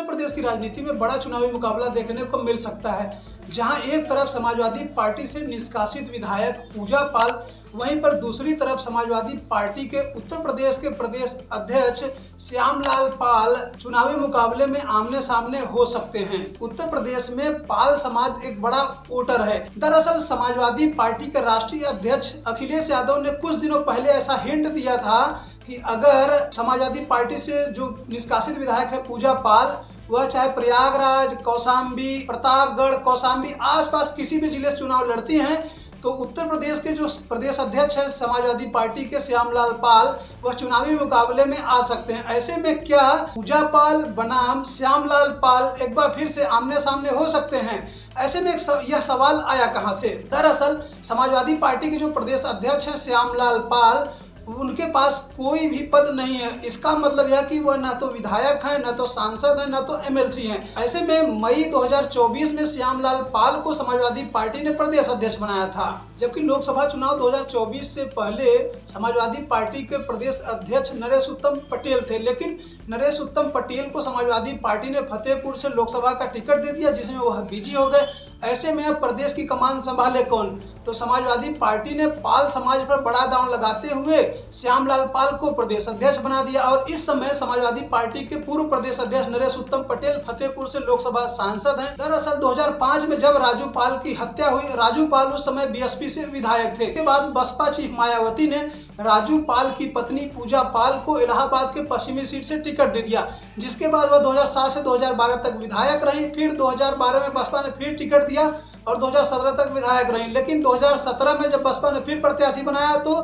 प्रदेश की राजनीति में बड़ा चुनावी मुकाबला देखने को मिल सकता है, जहां एक तरफ समाजवादी पार्टी से निष्कासित विधायक पूजा पाल, वहीं पर दूसरी तरफ समाजवादी पार्टी के उत्तर प्रदेश के प्रदेश अध्यक्ष श्यामलाल पाल चुनावी मुकाबले में आमने सामने हो सकते हैं। उत्तर प्रदेश में पाल समाज एक बड़ा वोटर है। दरअसल समाजवादी पार्टी के राष्ट्रीय अध्यक्ष अखिलेश यादव ने कुछ दिनों पहले ऐसा हिंट दिया था कि अगर समाजवादी पार्टी से जो निष्कासित विधायक है पूजा पाल, वह चाहे प्रयागराज, कौशाम्बी, प्रतापगढ़, कौशाम्बी आसपास किसी भी जिले से चुनाव लड़ती हैं, तो उत्तर प्रदेश के जो प्रदेश अध्यक्ष है समाजवादी पार्टी के श्यामलाल पाल, वह चुनावी मुकाबले में आ सकते हैं। ऐसे में क्या पूजा पाल बनाम श्यामलाल पाल एक बार फिर से आमने सामने हो सकते हैं? ऐसे में यह सवाल आया कहां से? दरअसल समाजवादी पार्टी के जो प्रदेश अध्यक्ष है श्यामलाल पाल, उनके पास कोई भी पद नहीं है। इसका मतलब यह कि वह न तो विधायक हैं, न तो सांसद हैं, न तो एमएलसी हैं। ऐसे में मई 2024 में श्यामलाल पाल को समाजवादी पार्टी ने प्रदेश अध्यक्ष बनाया था, जबकि लोकसभा चुनाव 2024 से पहले समाजवादी पार्टी के प्रदेश अध्यक्ष नरेश उत्तम पटेल थे, लेकिन नरेश उत्तम पटेल को समाजवादी पार्टी ने फतेहपुर से लोकसभा का टिकट दे दिया, जिसमें वह बिजी हो गए। ऐसे में अब प्रदेश की कमान संभाले कौन? तो समाजवादी पार्टी ने पाल समाज पर बड़ा दांव लगाते हुए श्यामलाल पाल को प्रदेश अध्यक्ष बना दिया और इस समय समाजवादी पार्टी के पूर्व प्रदेश अध्यक्ष नरेश उत्तम पटेल फतेहपुर से लोकसभा सांसद हैं। दरअसल 2005 में जब राजू पाल की हत्या हुई, राजू पाल उस समय बीएसपी से विधायक थे। इसके बाद बसपा चीफ मायावती ने राजू पाल की पत्नी पूजा पाल को इलाहाबाद के पश्चिमी सीट से टिकट दे दिया, जिसके बाद वह 2007 से 2012 तक विधायक रही। फिर 2012 में बसपा ने फिर टिकट दिया और 2017 तक विधायक रही, लेकिन 2017 में जब बसपा ने फिर प्रत्याशी बनाया तो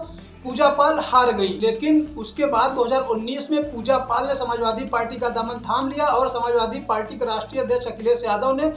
पूजा पाल हार गई। लेकिन उसके बाद 2019 में पूजा पाल ने समाजवादी पार्टी का दामन थाम लिया और समाजवादी पार्टी के राष्ट्रीय अध्यक्ष अखिलेश यादव ने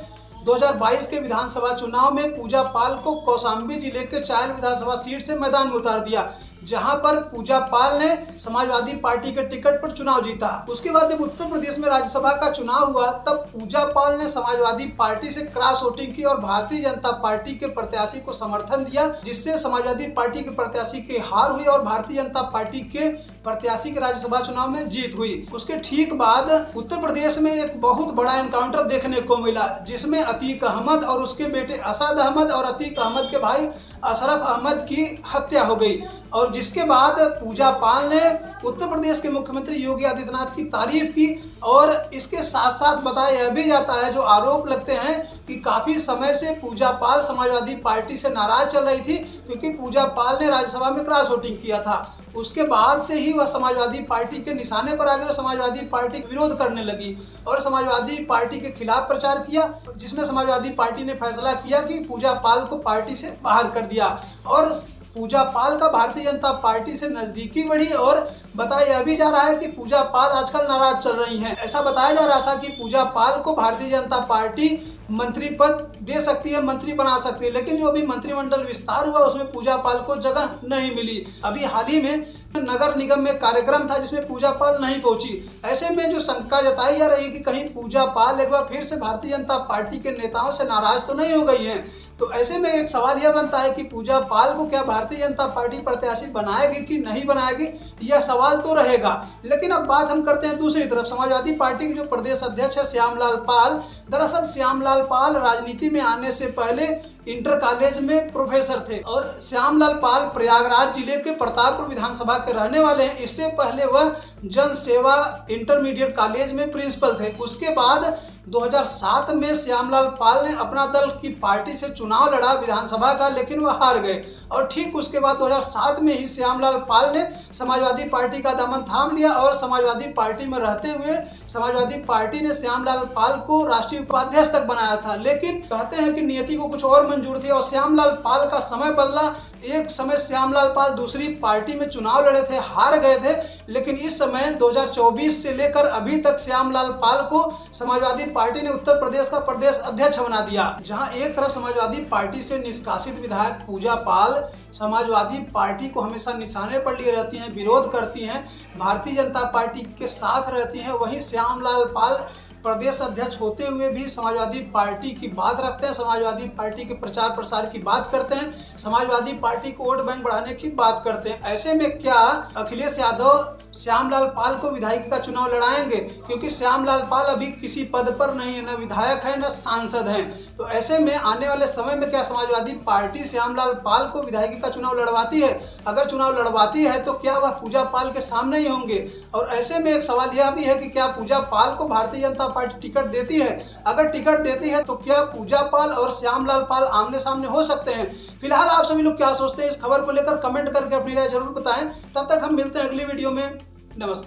2022 के विधानसभा चुनाव में पूजा पाल को कौशाम्बी जिले के चायल विधानसभा सीट से मैदान में उतार दिया, जहां पर पूजा पाल ने समाजवादी पार्टी के टिकट पर चुनाव जीता। उसके बाद जब उत्तर प्रदेश में राज्यसभा का चुनाव हुआ, तब पूजा पाल ने समाजवादी पार्टी से क्रॉस वोटिंग की और भारतीय जनता पार्टी के प्रत्याशी को समर्थन दिया, जिससे समाजवादी पार्टी के प्रत्याशी की हार हुई और भारतीय जनता पार्टी के प्रत्याशी के राज्यसभा चुनाव में जीत हुई। उसके ठीक बाद उत्तर प्रदेश में एक बहुत बड़ा एनकाउंटर देखने को मिला, जिसमें अतीक अहमद और उसके बेटे असद अहमद और अतीक अहमद के भाई अशरफ अहमद की हत्या हो गई। और जिसके बाद पूजा पाल ने उत्तर प्रदेश के मुख्यमंत्री योगी आदित्यनाथ की तारीफ की और इसके साथ साथ बताया यह भी जाता है, जो आरोप लगते हैं कि काफी समय से पूजा पाल समाजवादी पार्टी से नाराज चल रही थी, क्योंकि पूजा पाल ने राज्यसभा में क्रॉस वोटिंग किया था। उसके बाद से ही वह समाजवादी पार्टी के निशाने पर आ गई और समाजवादी पार्टी का विरोध करने लगी और समाजवादी पार्टी के खिलाफ प्रचार किया, जिसमें समाजवादी पार्टी ने फैसला किया कि पूजा पाल को पार्टी से बाहर कर दिया और पूजा पाल का भारतीय जनता पार्टी से नजदीकी बढ़ी। और बताया यह भी जा रहा है कि पूजा पाल आजकल नाराज चल रही हैं। ऐसा बताया जा रहा था कि पूजा पाल को भारतीय जनता पार्टी मंत्री पद दे सकती है, मंत्री बना सकती है, लेकिन जो अभी मंत्रिमंडल विस्तार हुआ उसमें पूजा पाल को जगह नहीं मिली। अभी हाल ही में नगर निगम में कार्यक्रम था जिसमें पूजा पाल नहीं पहुंची। ऐसे में जो शंका जताई जा रही है कि कहीं पूजा पाल एक बार फिर से भारतीय जनता पार्टी के नेताओं से नाराज तो नहीं हो गई हैं। तो ऐसे में एक सवाल यह बनता है कि पूजा पाल को क्या भारतीय जनता पार्टी प्रत्याशी बनाएगी कि नहीं बनाएगी, यह सवाल तो रहेगा। लेकिन अब बात हम करते हैं दूसरी तरफ, समाजवादी पार्टी के जो प्रदेश अध्यक्ष है श्यामलाल पाल। दरअसल श्यामलाल पाल राजनीति में आने से पहले इंटर कॉलेज में प्रोफेसर थे और श्यामलाल पाल प्रयागराज जिले के प्रतापपुर विधानसभा के रहने वाले हैं। इससे पहले वह जन सेवा इंटरमीडिएट कॉलेज में प्रिंसिपल थे। उसके बाद 2007 में श्यामलाल पाल ने अपना दल की पार्टी से चुनाव लड़ा विधानसभा का, लेकिन वह हार गए और ठीक उसके बाद 2007 में ही श्यामलाल पाल ने समाजवादी पार्टी का दामन थाम लिया और समाजवादी पार्टी में रहते हुए समाजवादी पार्टी ने श्यामलाल पाल को राष्ट्रीय उपाध्यक्ष तक बनाया था। लेकिन कहते हैं कि नियति को कुछ और मंजूर थी और श्यामलाल पाल का समय बदला। एक समय श्यामलाल पाल दूसरी पार्टी में चुनाव लड़े थे, हार गए थे, लेकिन इस समय 2024 से लेकर अभी तक श्यामलाल पाल को समाजवादी पार्टी ने उत्तर प्रदेश का प्रदेश अध्यक्ष बना दिया। जहां एक तरफ समाजवादी पार्टी से निष्कासित विधायक पूजा पाल समाजवादी पार्टी को हमेशा निशाने पर लिए रहती हैं, विरोध करती हैं, भारतीय जनता पार्टी के साथ रहती हैं, वहीं श्यामलाल पाल प्रदेश अध्यक्ष होते हुए भी समाजवादी पार्टी की बात रखते हैं, समाजवादी पार्टी के प्रचार प्रसार की बात करते हैं, समाजवादी पार्टी को वोट बैंक बढ़ाने की बात करते हैं। ऐसे में क्या अखिलेश यादव श्यामलाल पाल को विधायकी का चुनाव लड़ाएंगे, क्योंकि श्यामलाल पाल अभी किसी पद पर नहीं है, न विधायक है न सांसद हैं। तो ऐसे में आने वाले समय में क्या समाजवादी पार्टी श्यामलाल पाल को विधायकी का चुनाव लड़वाती है? अगर चुनाव लड़वाती है तो क्या वह पूजा पाल के सामने ही होंगे? और ऐसे में एक सवाल यह भी है कि क्या पूजा पाल को भारतीय जनता पार्टी टिकट देती है? अगर टिकट देती है तो क्या पूजा पाल और श्यामलाल पाल आमने सामने हो सकते हैं? फिलहाल आप सभी लोग क्या सोचते हैं इस खबर को लेकर कमेंट करके अपनी राय जरूर बताएं। तब तक हम मिलते हैं अगली वीडियो में। नमस्कार।